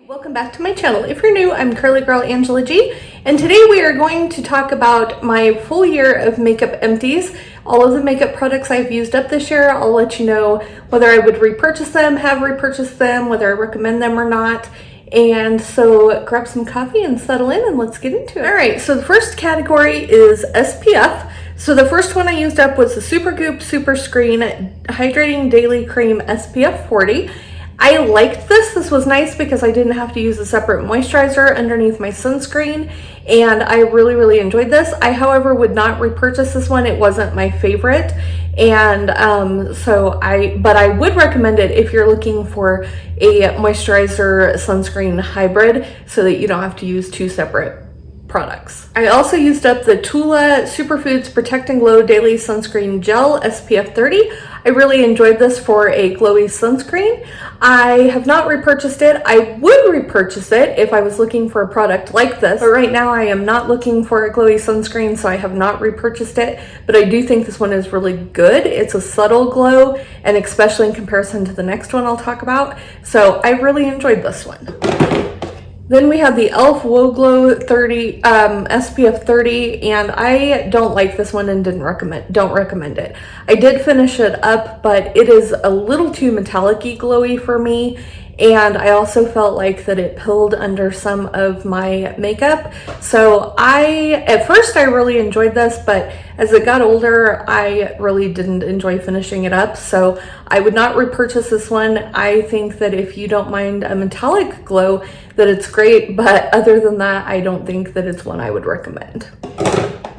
Welcome back to my channel. If you're new, I'm Curly Girl Angela G, and today we are going to talk about my full year of Makeup Empties. All of the makeup products I've used up this year. I'll let you know whether I would repurchase them, have repurchased them, whether I recommend them or not. And so grab some coffee and settle in and let's get into it. All right, so the first category is SPF. So the first one I used up was the Supergoop Super Screen Hydrating Daily Cream SPF 40. I liked this. This was nice because I didn't have to use a separate moisturizer underneath my sunscreen, and I really enjoyed this. I, however, would not repurchase this one. It wasn't my favorite, and but I would recommend it if you're looking for a moisturizer sunscreen hybrid so that you don't have to use two separate products. I also used up the Tula Superfoods Protect and Glow Daily Sunscreen Gel SPF 30. I really enjoyed this for a glowy sunscreen. I have not repurchased it. I would repurchase it if I was looking for a product like this, but right now I am not looking for a glowy sunscreen, so I have not repurchased it, but I do think this one is really good. It's a subtle glow, and especially in comparison to the next one I'll talk about, so I really enjoyed this one. Then we have the e.l.f. Whoa Glow 30 SPF 30, and I don't like this one and don't recommend it. I did finish it up, but it is a little too metallic-y glowy for me, and I also felt like that it pilled under some of my makeup. So at first I really enjoyed this, but as it got older, I really didn't enjoy finishing it up. So I would not repurchase this one. I think that if you don't mind a metallic glow, that it's great, but other than that, I don't think that it's one I would recommend.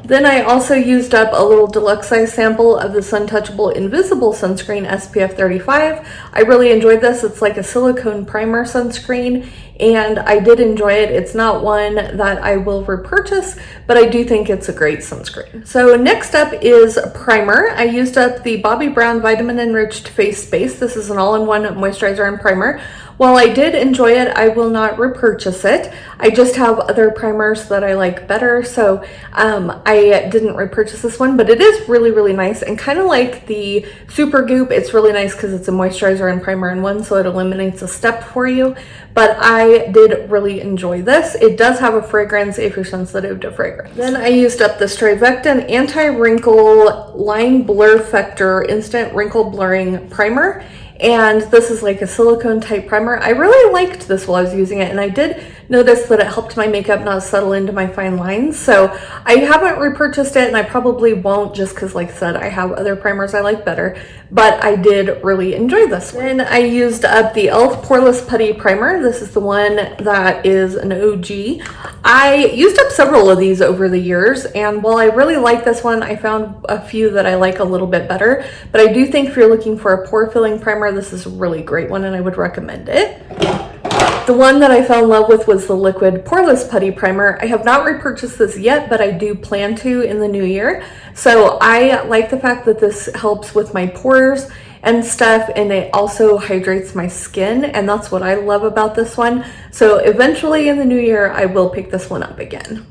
Then I also used up a little deluxe size sample of the Suntouchable Invisible Sunscreen SPF 35. I really enjoyed this. It's like a silicone primer sunscreen, and I did enjoy it. It's not one that I will repurchase, but I do think it's a great sunscreen. So next up is primer. I used up the Bobbi Brown Vitamin Enriched Face Base. This is an all-in-one moisturizer and primer. While I did enjoy it, I will not repurchase it. I just have other primers that I like better, so I didn't repurchase this one, but it is really nice, and kind of like the Supergoop, it's really nice because it's a moisturizer and primer in one, so it eliminates a step for you. But I did really enjoy this. It does have a fragrance if you're sensitive to fragrance. Then I used up the Strivectin Anti-Wrinkle Line Blur Factor Instant Wrinkle Blurring Primer. And this is like a silicone type primer. I really liked this while I was using it, and I did notice that it helped my makeup not settle into my fine lines. So I haven't repurchased it, and I probably won't, just because, like I said, I have other primers I like better, but I did really enjoy this one. Then I used up the e.l.f. Poreless Putty Primer. This is the one that is an OG. I used up several of these over the years, and while I really like this one, I found a few that I like a little bit better, but I do think if you're looking for a pore filling primer, this is a really great one and I would recommend it. The one that I fell in love with was the Liquid Poreless Putty Primer. I have not repurchased this yet, but I do plan to in the new year. So I like the fact that this helps with my pores and stuff, and it also hydrates my skin, and that's what I love about this one. So eventually in the new year, I will pick this one up again.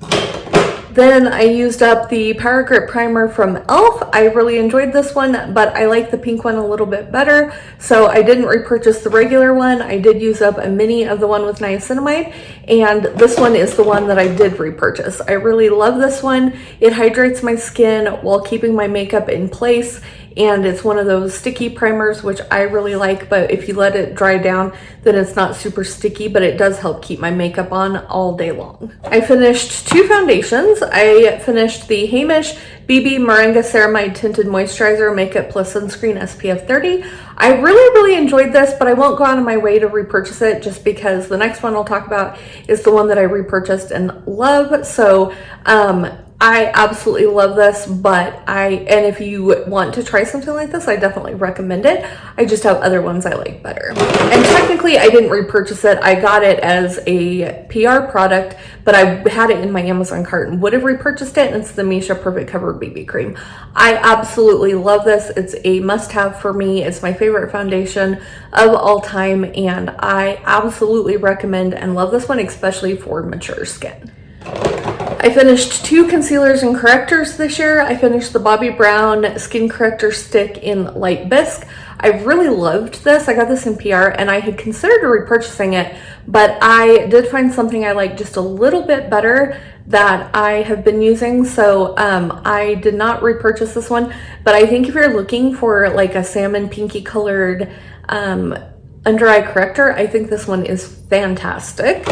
Then I used up the Power Grip Primer from e.l.f. I really enjoyed this one, but I like the pink one a little bit better, so I didn't repurchase the regular one. I did use up a mini of the one with niacinamide, and this one is the one that I did repurchase. I really love this one. It hydrates my skin while keeping my makeup in place, and it's one of those sticky primers, which I really like, but if you let it dry down, then it's not super sticky, but it does help keep my makeup on all day long. I finished two foundations. I finished the Hamish BB Moringa Ceramide Tinted Moisturizer Makeup Plus Sunscreen SPF 30. I really enjoyed this, but I won't go out of my way to repurchase it just because the next one I'll talk about is the one that I repurchased and love. So I absolutely love this, and if you want to try something like this, I definitely recommend it. I just have other ones I like better. And technically, I didn't repurchase it. I got it as a PR product, but I had it in my Amazon cart and would have repurchased it, and it's the Misha Perfect Cover BB Cream. I absolutely love this. It's a must-have for me. It's my favorite foundation of all time, and I absolutely recommend and love this one, especially for mature skin. I finished 2 concealers and correctors this year. I finished the Bobbi Brown Skin Corrector Stick in Light Bisque. I really loved this. I got this in PR and I had considered repurchasing it, but I did find something I like just a little bit better that I have been using, so I did not repurchase this one. But I think if you're looking for like a salmon pinky colored under eye corrector, I think this one is fantastic.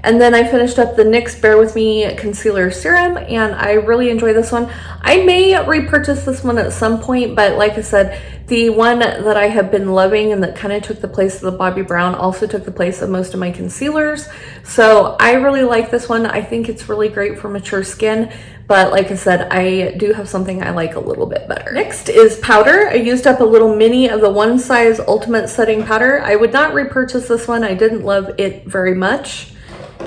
And then I finished up the NYX Bare With Me Concealer Serum, and I really enjoy this one. I may repurchase this one at some point, but like I said, the one that I have been loving and that kind of took the place of the Bobbi Brown also took the place of most of my concealers. So I really like this one. I think it's really great for mature skin, but like I said, I do have something I like a little bit better. Next is powder. I used up a little mini of the One Size Ultimate Setting Powder. I would not repurchase this one. I didn't love it very much.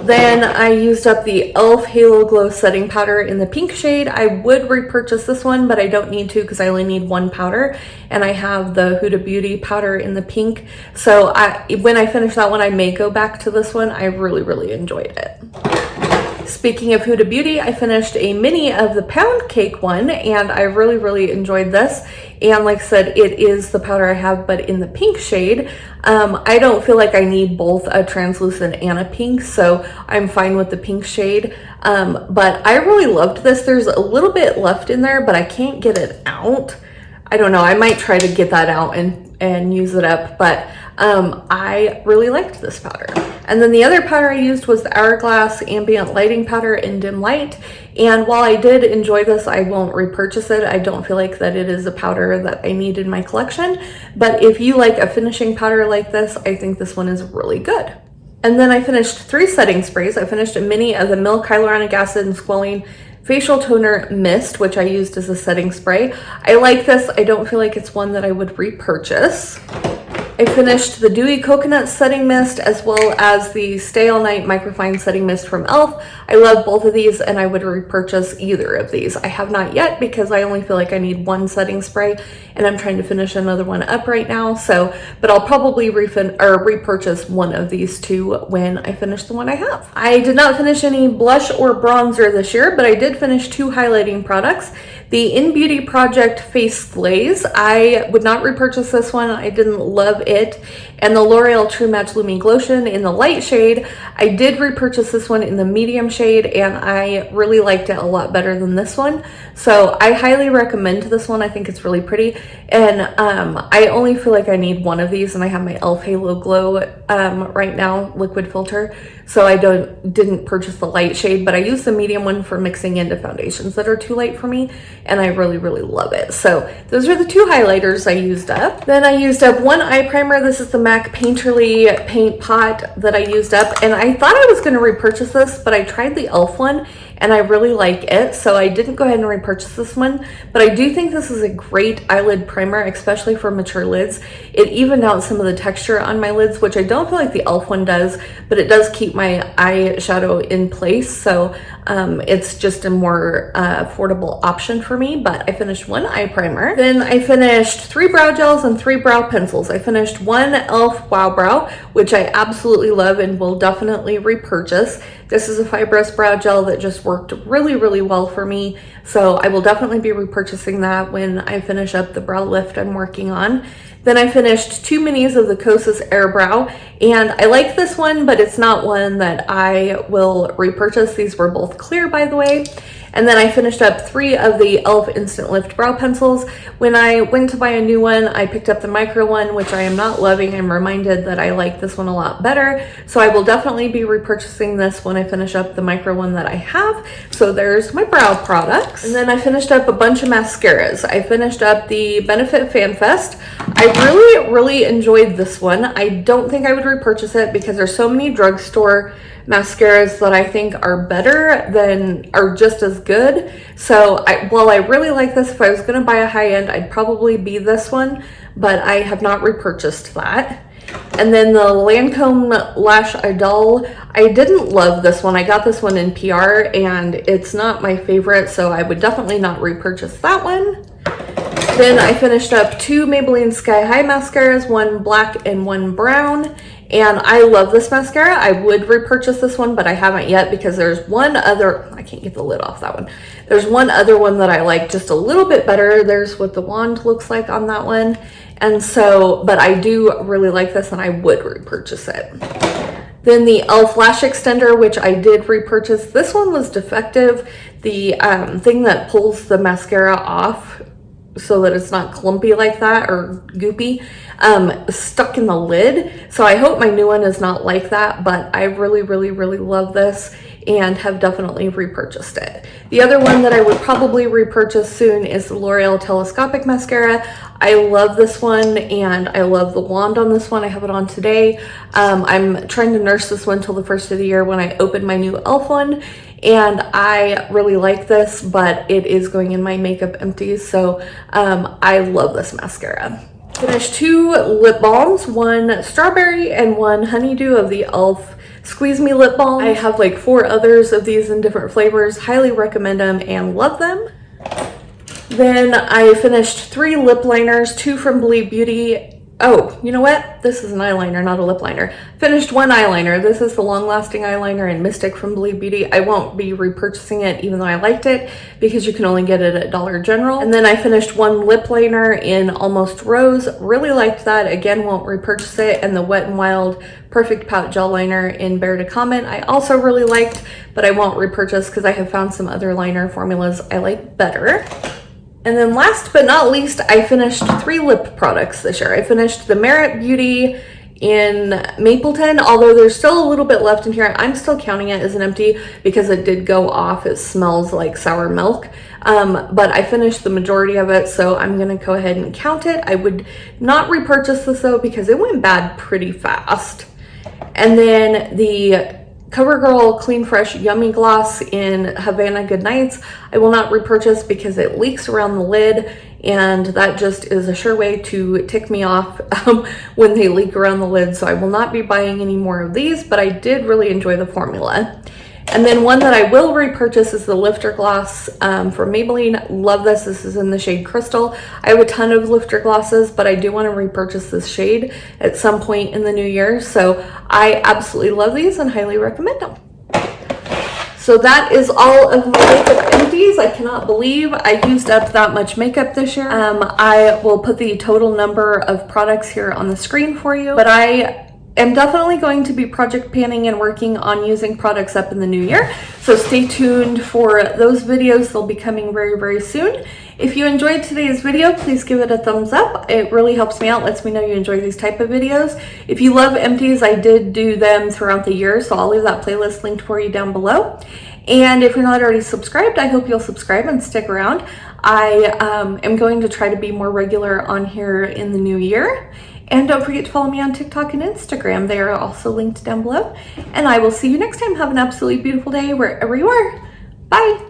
Then I used up the e.l.f. Halo Glow Setting Powder in the pink shade. I would repurchase this one, but I don't need to because I only need one powder, and I have the Huda Beauty powder in the pink. So when I finish that one, I may go back to this one. I really enjoyed it. Speaking of Huda Beauty, I finished a mini of the Pound Cake one, and I really enjoyed this. And like I said, it is the powder I have, but in the pink shade. I don't feel like I need both a translucent and a pink, so I'm fine with the pink shade. But I really loved this. There's a little bit left in there, but I can't get it out. I don't know. I might try to get that out and use it up, but I really liked this powder. And then the other powder I used was the Hourglass Ambient Lighting Powder in Dim Light. And while I did enjoy this, I won't repurchase it. I don't feel like that it is a powder that I need in my collection. But if you like a finishing powder like this, I think this one is really good. And then I finished 3 setting sprays. I finished a mini of the Milk Hyaluronic Acid and Squalene Facial Toner Mist, which I used as a setting spray. I like this. I don't feel like it's one that I would repurchase. I finished the Dewy Coconut Setting Mist as well as the Stay All Night Microfine Setting Mist from e.l.f. I love both of these and I would repurchase either of these. I have not yet because I only feel like I need one setting spray and I'm trying to finish another one up right now. But I'll probably repurchase one of these 2 when I finish the one I have. I did not finish any blush or bronzer this year, but I did finish 2 highlighting products. The In Beauty Project Face Glaze, I would not repurchase this one. I didn't love it. And the L'Oreal True Match Looming Glotion in the light shade, I did repurchase this one in the medium shade and I really liked it a lot better than this one. So I highly recommend this one. I think it's really pretty. And I only feel like I need one of these, and I have my e.l.f. Halo Glow right now, liquid filter. So I didn't purchase the light shade, but I use the medium one for mixing into foundations that are too light for me, and I really love it. So those are the 2 highlighters I used up. Then I used up 1 eye primer. This is the MAC Painterly Paint Pot that I used up, and I thought I was going to repurchase this, but I tried the e.l.f. one and I really like it, so I didn't go ahead and repurchase this one. But I do think this is a great eyelid primer, especially for mature lids. It evened out some of the texture on my lids, which I don't feel like the e.l.f. one does, but it does keep my eyeshadow in place, so it's just a more affordable option for me. But I finished 1 eye primer. Then I finished 3 brow gels and 3 brow pencils. I finished 1 e.l.f. Wow Brow, which I absolutely love and will definitely repurchase. This is a fibrous brow gel that just worked really well for me, so I will definitely be repurchasing that when I finish up the brow lift I'm working on. Then I finished 2 minis of the Kosas Air Brow, and I like this one, but it's not one that I will repurchase. These were both clear, by the way. And then I finished up 3 of the e.l.f. Instant Lift Brow Pencils. When I went to buy a new one, I picked up the micro one, which I am not loving. I'm reminded that I like this one a lot better. So I will definitely be repurchasing this when I finish up the micro one that I have. So there's my brow products. And then I finished up a bunch of mascaras. I finished up the Benefit Fan Fest. I really enjoyed this one. I don't think I would repurchase it because there's so many drugstore mascaras that I think are better than, are just as good. So while I really like this, if I was gonna buy a high end, I'd probably be this one, but I have not repurchased that. And then the Lancome Lash Idol, I didn't love this one. I got this one in PR and it's not my favorite, so I would definitely not repurchase that one. Then I finished up 2 Maybelline Sky High mascaras, 1 black and 1 brown. and I love this mascara. I would repurchase this one, but I haven't yet because there's one other, I can't get the lid off that one. There's one other one that I like just a little bit better. There's what the wand looks like on that one. And so, but I do really like this and I would repurchase it. Then the e.l.f. Lash Extender, which I did repurchase. This one was defective. The thing that pulls the mascara off so that it's not clumpy like that or goopy, stuck in the lid. So I hope my new one is not like that, but I really, really, really love this and have definitely repurchased it. The other one that I would probably repurchase soon is the L'Oreal Telescopic Mascara. I love this one and I love the wand on this one. I have it on today. I'm trying to nurse this one till the first of the year when I open my new e.l.f. one. And I really like this, but it is going in my Makeup Empties, so I love this mascara. Finished 2 lip balms, one strawberry and one honeydew of the e.l.f. Squeeze Me lip balm. I have like 4 others of these in different flavors. Highly recommend them and love them. Then I finished 3 lip liners, 2 from Believe Beauty. Oh, you know what? This is an eyeliner, not a lip liner. Finished 1 eyeliner. This is the Long Lasting Eyeliner in Mystic from Believe Beauty. I won't be repurchasing it even though I liked it because you can only get it at Dollar General. And then I finished 1 lip liner in Almost Rose. Really liked that. Again, won't repurchase it. And the Wet n Wild Perfect Pout Gel Liner in Bear to Comment. I also really liked, but I won't repurchase because I have found some other liner formulas I like better. And then last but not least, I finished 3 lip products this year. I finished the Merit Beauty in Mapleton, although there's still a little bit left in here. I'm still counting it as an empty because it did go off. It smells like sour milk, but I finished the majority of it, so I'm gonna go ahead and count it. I would not repurchase this though because it went bad pretty fast. And then the CoverGirl Clean Fresh Yummy Gloss in Havana Good Nights, I will not repurchase because it leaks around the lid, and that just is a sure way to tick me off when they leak around the lid. So I will not be buying any more of these, but I did really enjoy the formula. And then one that I will repurchase is the Lifter Gloss from Maybelline. Love this. This is in the shade Crystal. I have a ton of Lifter glosses, but I do want to repurchase this shade at some point in the new year. So I absolutely love these and highly recommend them. So that is all of my Makeup Empties. I cannot believe I used up that much makeup this year. I will put the total number of products here on the screen for you, but I am definitely going to be project panning and working on using products up in the new year. So stay tuned for those videos. They'll be coming very, very soon. If you enjoyed today's video, please give it a thumbs up. It really helps me out, lets me know you enjoy these type of videos. If you love empties, I did do them throughout the year, so I'll leave that playlist linked for you down below. And if you're not already subscribed, I hope you'll subscribe and stick around. I am going to try to be more regular on here in the new year. And don't forget to follow me on TikTok and Instagram. They are also linked down below. And I will see you next time. Have an absolutely beautiful day wherever you are. Bye.